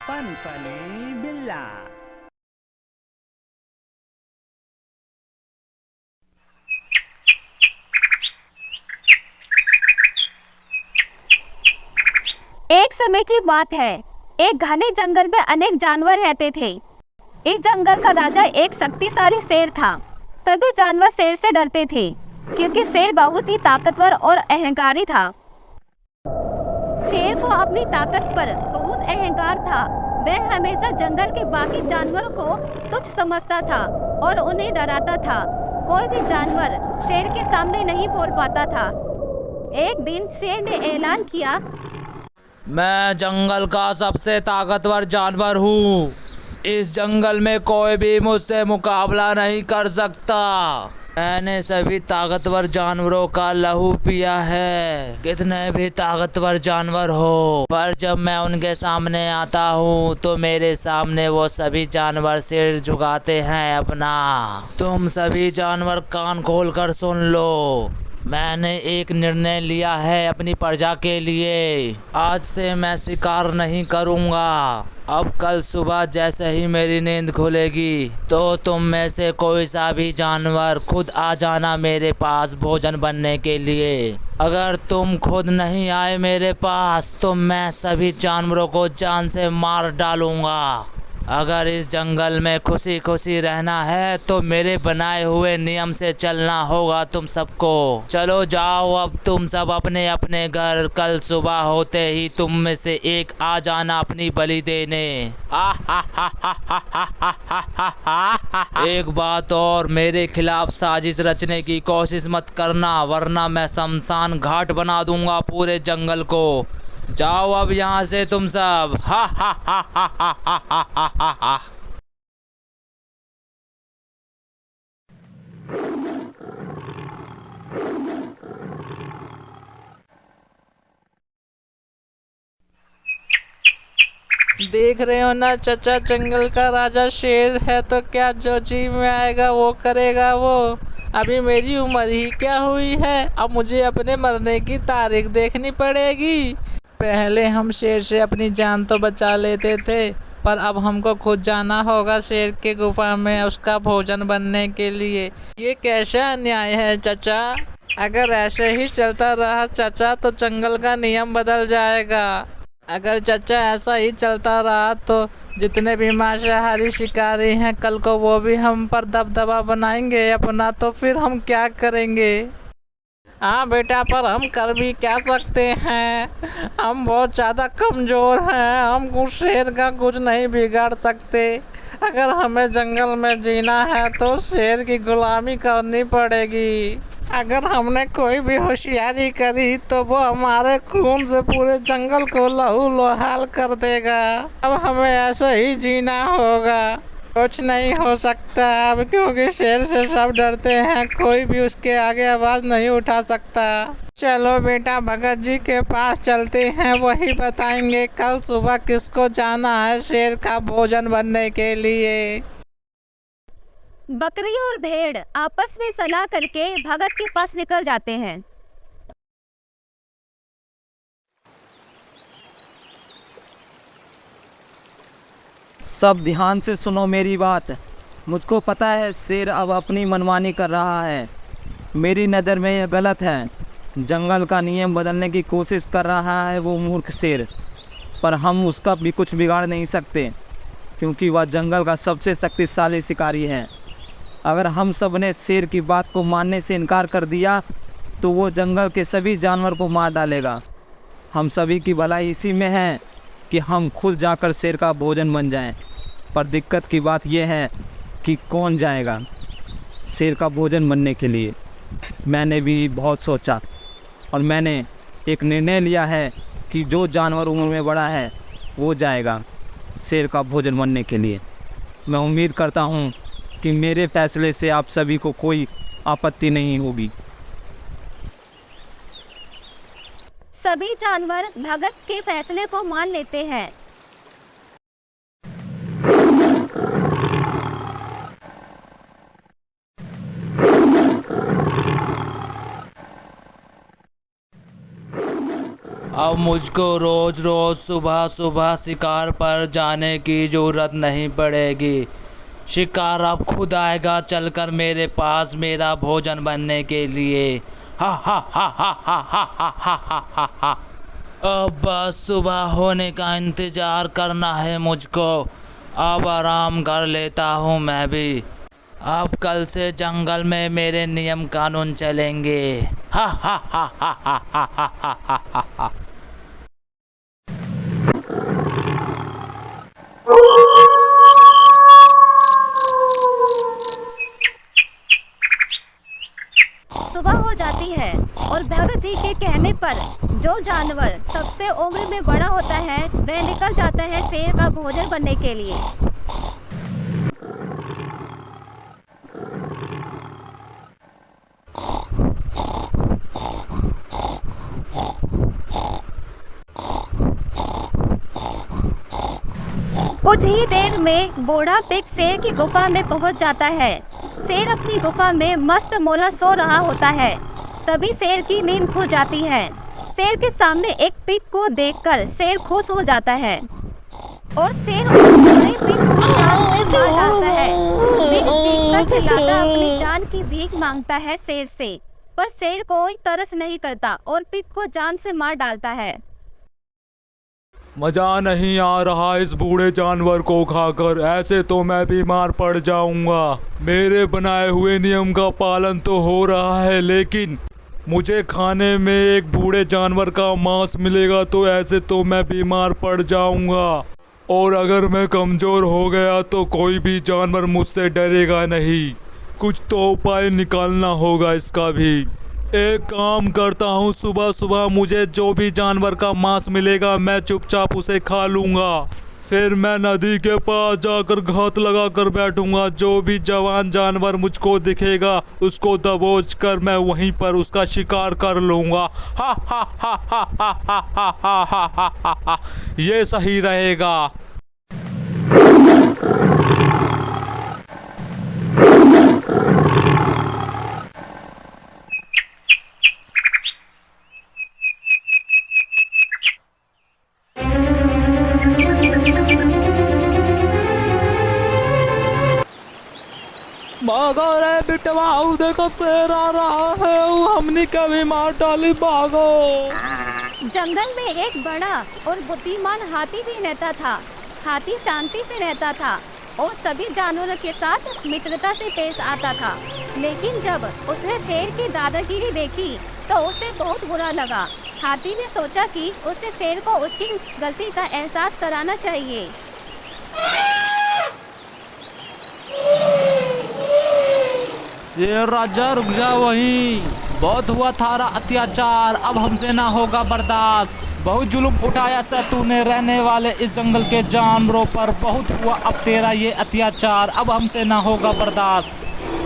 Funny बिल्ला। एक समय की बात है। एक घने जंगल में अनेक जानवर रहते थे। इस जंगल का राजा एक शक्तिशाली शेर था। सभी जानवर शेर से डरते थे क्योंकि शेर बहुत ही ताकतवर और अहंकारी था। शेर को अपनी ताकत पर बहुत अहंकार था। वह हमेशा जंगल के बाकी जानवरों को तुच्छ समझता था और उन्हें डराता था। कोई भी जानवर शेर के सामने नहीं बोल पाता था। एक दिन शेर ने ऐलान किया, मैं जंगल का सबसे ताकतवर जानवर हूँ। इस जंगल में कोई भी मुझसे मुकाबला नहीं कर सकता। मैंने सभी ताकतवर जानवरों का लहू पिया है, कितने भी ताकतवर जानवर हो, पर जब मैं उनके सामने आता हूँ तो मेरे सामने वो सभी जानवर सिर झुकाते हैं अपना। तुम सभी जानवर कान खोल कर सुन लो। मैंने एक निर्णय लिया है अपनी प्रजा के लिए। आज से मैं शिकार नहीं करूंगा। अब कल सुबह जैसे ही मेरी नींद खुलेगी तो तुम में से कोई सा भी जानवर खुद आ जाना मेरे पास भोजन बनने के लिए। अगर तुम खुद नहीं आए मेरे पास तो मैं सभी जानवरों को जान से मार डालूंगा। अगर इस जंगल में खुशी खुशी रहना है तो मेरे बनाए हुए नियम से चलना होगा तुम सबको। चलो जाओ अब तुम सब अपने अपने घर। कल सुबह होते ही तुम में से एक आ जाना अपनी बलि देने। एक बात और, मेरे खिलाफ साजिश रचने की कोशिश मत करना वरना मैं शमशान घाट बना दूंगा पूरे जंगल को। जाओ अब यहाँ से तुम सब। हा हा हा हा हा हा हा हा हा। देख रहे हो ना चचा, जंगल का राजा शेर है तो क्या जो जी में आएगा वो करेगा वो। अभी मेरी उम्र ही क्या हुई है, अब मुझे अपने मरने की तारीख देखनी पड़ेगी। पहले हम शेर से अपनी जान तो बचा लेते थे, पर अब हमको खुद जाना होगा शेर के गुफा में उसका भोजन बनने के लिए। ये कैसा अन्याय है चचा। अगर ऐसे ही चलता रहा चचा तो जंगल का नियम बदल जाएगा। अगर चचा ऐसा ही चलता रहा तो जितने भी मांसाहारी शिकारी हैं कल को वो भी हम पर दबदबा बनाएंगे अपना, तो फिर हम क्या करेंगे। हाँ बेटा, पर हम कर भी क्या सकते हैं। हम बहुत ज़्यादा कमज़ोर हैं, हम उस शेर का कुछ नहीं बिगाड़ सकते। अगर हमें जंगल में जीना है तो शेर की गुलामी करनी पड़ेगी। अगर हमने कोई भी होशियारी करी तो वो हमारे खून से पूरे जंगल को लहू लोहाल कर देगा। अब हमें ऐसे ही जीना होगा, कुछ नहीं हो सकता अब, क्योंकि शेर से सब डरते हैं, कोई भी उसके आगे आवाज नहीं उठा सकता। चलो बेटा भगत जी के पास चलते हैं, वही बताएंगे कल सुबह किसको जाना है शेर का भोजन बनने के लिए। बकरी और भेड़ आपस में सलाह करके भगत के पास निकल जाते हैं। सब ध्यान से सुनो मेरी बात। मुझको पता है शेर अब अपनी मनमानी कर रहा है। मेरी नज़र में यह गलत है। जंगल का नियम बदलने की कोशिश कर रहा है वो मूर्ख शेर, पर हम उसका भी कुछ बिगाड़ नहीं सकते क्योंकि वह जंगल का सबसे शक्तिशाली शिकारी है। अगर हम सब ने शेर की बात को मानने से इनकार कर दिया तो वो जंगल के सभी जानवर को मार डालेगा। हम सभी की भलाई इसी में है कि हम खुद जाकर शेर का भोजन बन जाएं। पर दिक्कत की बात यह है कि कौन जाएगा शेर का भोजन बनने के लिए। मैंने भी बहुत सोचा और मैंने एक निर्णय लिया है कि जो जानवर उम्र में बड़ा है वो जाएगा शेर का भोजन बनने के लिए। मैं उम्मीद करता हूँ कि मेरे फैसले से आप सभी को कोई आपत्ति नहीं होगी। सभी जानवर भगत के फैसले को मान लेते हैं। अब मुझको रोज रोज सुबह सुबह शिकार पर जाने की ज़रूरत नहीं पड़ेगी। शिकार अब खुद आएगा चलकर मेरे पास मेरा भोजन बनने के लिए। हा हा हा हा हा हा हा हा हा हा हा। अब बस सुबह होने का इंतज़ार करना है मुझको। अब आराम कर लेता हूँ मैं भी। अब कल से जंगल में मेरे नियम कानून चलेंगे। हा हा हा हा हा हा हा हा हा हा। सुबह हो जाती है और भैरव जी के कहने पर जो जानवर सबसे उम्र में बड़ा होता है वह निकल जाता है शेर का भोजन बनने के लिए। कुछ ही देर में बूढ़ा पिग शेर की गुफा में पहुंच जाता है। शेर अपनी गुफा में मस्त मौला सो रहा होता है। तभी शेर की नींद खुल जाती है। शेर के सामने एक पिग को देखकर शेर खुश हो जाता है और शेर उस बूढ़े पिग को जान से मार डालता है। पिग चीखता चिल्लाता अपनी जान की भीख मांगता है शेर से, पर शेर कोई तरस नहीं करता और पिग को जान से मार डालता है। मजा नहीं आ रहा इस बूढ़े जानवर को खाकर, ऐसे तो मैं बीमार पड़ जाऊंगा। मेरे बनाए हुए नियम का पालन तो हो रहा है, लेकिन मुझे खाने में एक बूढ़े जानवर का मांस मिलेगा तो ऐसे तो मैं बीमार पड़ जाऊंगा। और अगर मैं कमजोर हो गया तो कोई भी जानवर मुझसे डरेगा नहीं। कुछ तो उपाय निकालना होगा इसका भी। एक काम करता हूँ, सुबह सुबह मुझे जो भी जानवर का मांस मिलेगा मैं चुपचाप उसे खा लूँगा। फिर मैं नदी के पास जाकर घात लगा कर बैठूंगा। जो भी जवान जानवर मुझको दिखेगा उसको दबोच कर मैं वहीं पर उसका शिकार कर लूँगा। हा हा हा हा हा हा हा हा हा हा हा हा। ये सही रहेगा। भागो रे बिटवा, देखो शेर आ रहा है, हमने कभी मार डाली, भागो। जंगल में एक बड़ा और बुद्धिमान हाथी भी रहता था। हाथी शांति से रहता था और सभी जानवरों के साथ मित्रता से पेश आता था। लेकिन जब उसने शेर की दादागिरी देखी तो उसे बहुत बुरा लगा। हाथी ने सोचा कि उसे शेर को उसकी गलती का एहसास कराना चाहिए। शेर राजा रुक जा वहीं, बहुत हुआ थारा अत्याचार, अब हमसे ना होगा बर्दाश्त। बहुत जुल्म उठाया से तूने रहने वाले इस जंगल के जानवरों पर, बहुत हुआ अब तेरा ये अत्याचार, अब हमसे ना होगा बर्दाश्त।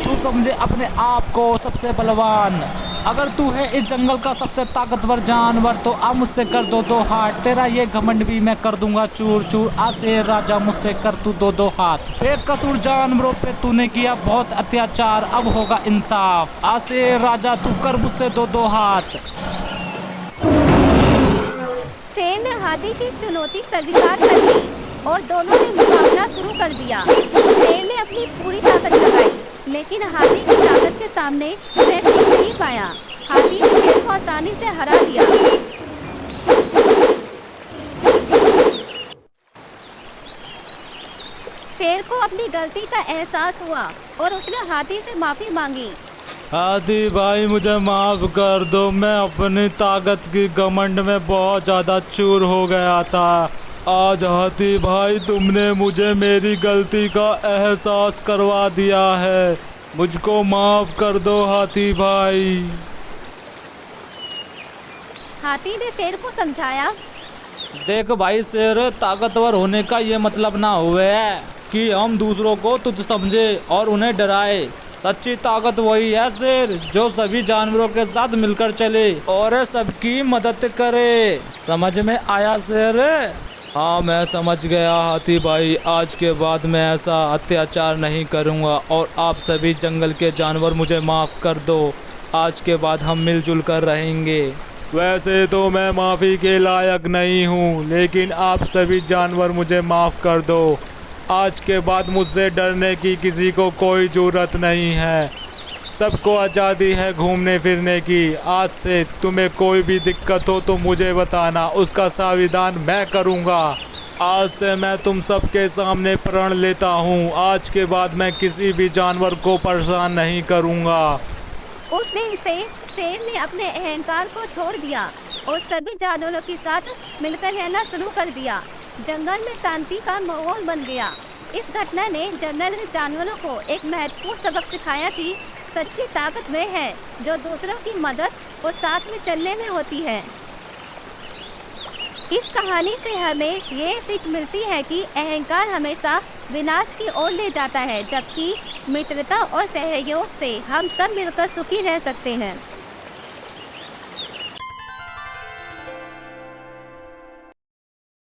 तू समझे अपने आप को सबसे बलवान, अगर तू है इस जंगल का सबसे ताकतवर जानवर तो अब मुझसे कर दो हाथ, तेरा ये घमंड भी मैं कर दूंगा चूर चूर। आ शेर राजा मुझसे कर तू दो हाथ, बेकसूर जानवरों पे तूने किया बहुत अत्याचार, अब होगा इंसाफ। आ शेर राजा तू कर मुझसे दो हाथ। शेर ने हाथी की चुनौती स्वीकार कर ली और दोनों ने मुकाबला शुरू कर दिया। शेर ने अपनी पूरी ताकत लगाई, लेकिन हाथी की ताकत के सामने वह टिक नहीं पाया। हाथी ने शेर को आसानी से हरा दिया। शेर को अपनी गलती का एहसास हुआ और उसने हाथी से माफी मांगी। हाथी भाई मुझे माफ कर दो, मैं अपनी ताकत की घमंड में बहुत ज्यादा चूर हो गया था। आज हाथी भाई तुमने मुझे मेरी गलती का एहसास करवा दिया है, मुझको माफ कर दो हाथी भाई। हाथी ने शेर को समझाया, देख भाई शेर, ताकतवर होने का ये मतलब ना हुए कि हम दूसरों को तुच्छ समझे और उन्हें डराए। सच्ची ताकत वही है शेर जो सभी जानवरों के साथ मिलकर चले और सबकी मदद करे। समझ में आया शेर? हाँ मैं समझ गया हाथी भाई, आज के बाद मैं ऐसा अत्याचार नहीं करूँगा और आप सभी जंगल के जानवर मुझे माफ़ कर दो। आज के बाद हम मिलजुल कर रहेंगे। वैसे तो मैं माफ़ी के लायक नहीं हूँ, लेकिन आप सभी जानवर मुझे माफ़ कर दो। आज के बाद मुझसे डरने की किसी को कोई ज़रूरत नहीं है। सबको आज़ादी है घूमने फिरने की। आज से तुम्हें कोई भी दिक्कत हो तो मुझे बताना, उसका संविधान मैं करूँगा। आज से मैं तुम सबके सामने प्रण लेता हूँ, आज के बाद मैं किसी भी जानवर को परेशान नहीं करूँगा। उस दिन से शेर ने अपने अहंकार को छोड़ दिया और सभी जानवरों के साथ मिलकर रहना शुरू कर दिया। जंगल में शांति का माहौल बन गया। इस घटना ने जंगल के जानवरों को एक महत्वपूर्ण सबक सिखाया कि सच्ची ताकत वह है जो दूसरों की मदद और साथ में चलने में होती है। इस कहानी से हमें ये सीख मिलती है कि अहंकार हमेशा विनाश की ओर ले जाता है, जबकि मित्रता और सहयोग से हम सब मिलकर सुखी रह सकते हैं।